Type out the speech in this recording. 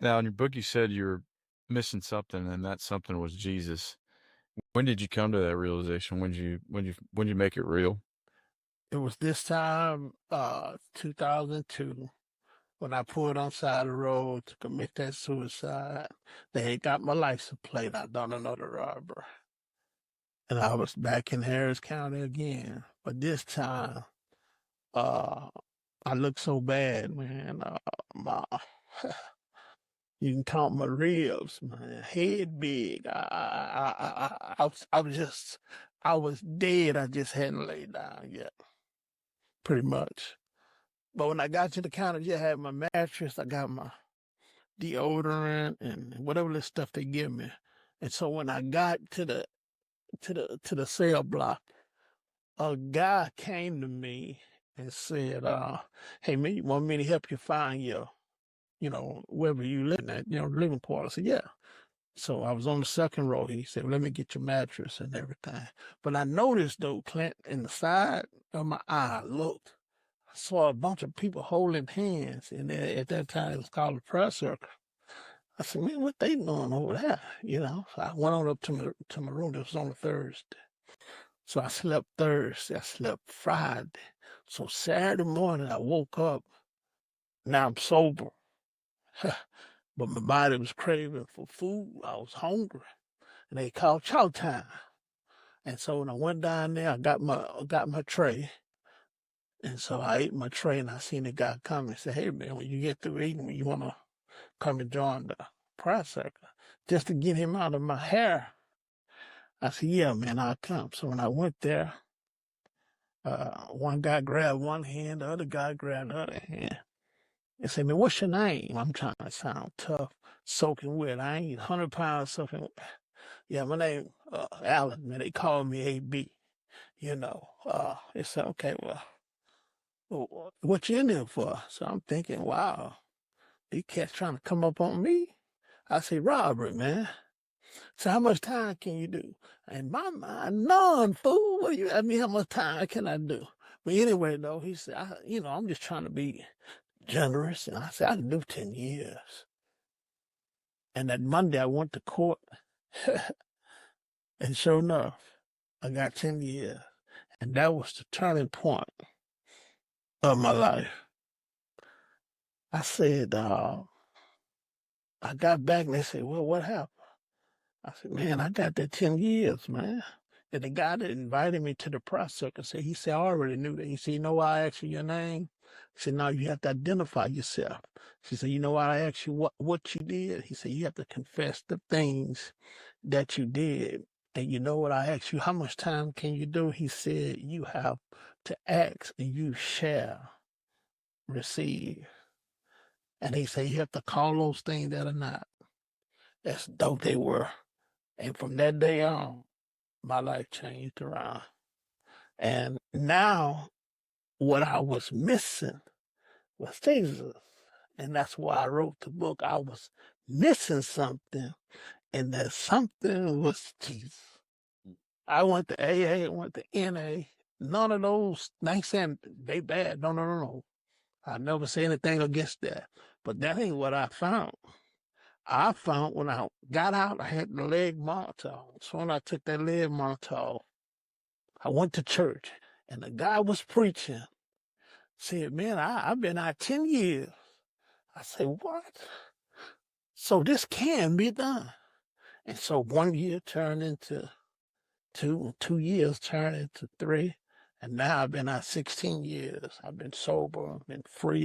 Now, in your book, you said you're missing something, and that something was Jesus. When did you come to that realization? When did you make it real? It was this time, 2002, when I pulled on side of the road to commit that suicide. They had got my license plate. I done another robbery. And I was back in Harris County again. But this time, uh, I looked so bad, man. My, you can count my ribs, man. Head big. I was dead. I just hadn't laid down yet, pretty much. But when I got to the counter, I just had my mattress. I got my deodorant and whatever the stuff they give me. And so when I got to the cell block, a guy came to me and said, "Hey man, you want me to help you find your, wherever you live at, living quarter?" I said, "Yeah." So I was on the second row. He said, "Let me get your mattress and everything." But I noticed though, Clint, in the side of my eye, I looked, I saw a bunch of people holding hands, and at that time it was called a prayer circle. I said, "Man, what they doing over there?" So I went on up to my room. This was on a Thursday. So I slept Thursday. I slept Friday. So Saturday morning, I woke up. Now I'm sober, but my body was craving for food. I was hungry, and they called chow time. And so when I went down there, I got my tray, and so I ate my tray, and I seen the guy come and say, "Hey man, when you get through eating, you wanna come and join the prayer circle?" Just to get him out of my hair. I said, "Yeah, man, I'll come." So when I went there, one guy grabbed one hand, the other guy grabbed the other hand. They said, "Man, what's your name?" I'm trying to sound tough, soaking wet. I ain't 100 pounds soaking wet. Yeah, my name, Alan, man. They call me AB. They said, "Okay, well, what you in there for?" So I'm thinking, wow, these cats trying to come up on me. I say, "Robbery, man." So how much time can you do? In my mind, none, fool. How much time can I do? But anyway, though, he said, I'm just trying to be generous. And I said, I can do 10 years. And that Monday I went to court. And sure enough, I got 10 years. And that was the turning point of my life. I said, I got back and they said, "Well, what happened?" I said, "Man, I got that 10 years, man." And the guy that invited me to the press circuit said, I already knew that. He said, "You know why I asked you your name?" He said, "No, you have to identify yourself." She said, "You know why I asked you what you did?" He said, "You have to confess the things that you did." And you know what I asked you? How much time can you do? He said, "You have to ask and you shall receive." And he said, "You have to call those things that are not as though they were." And from that day on, my life changed around. And now what I was missing was Jesus. And that's why I wrote the book. I was missing something, and that something was Jesus. I went to AA, I went to NA. None of those, I ain't saying they bad. No, no, no, no. I never say anything against that. But that ain't what I found. I found when I got out, I had the leg monitor on. So when I took that leg monitor off, I went to church, and the guy was preaching. Said, "Man, I've been out 10 years." I said, "What?" So this can be done. And so 1 year turned into two, 2 years turned into three. And now I've been out 16 years. I've been sober, been free.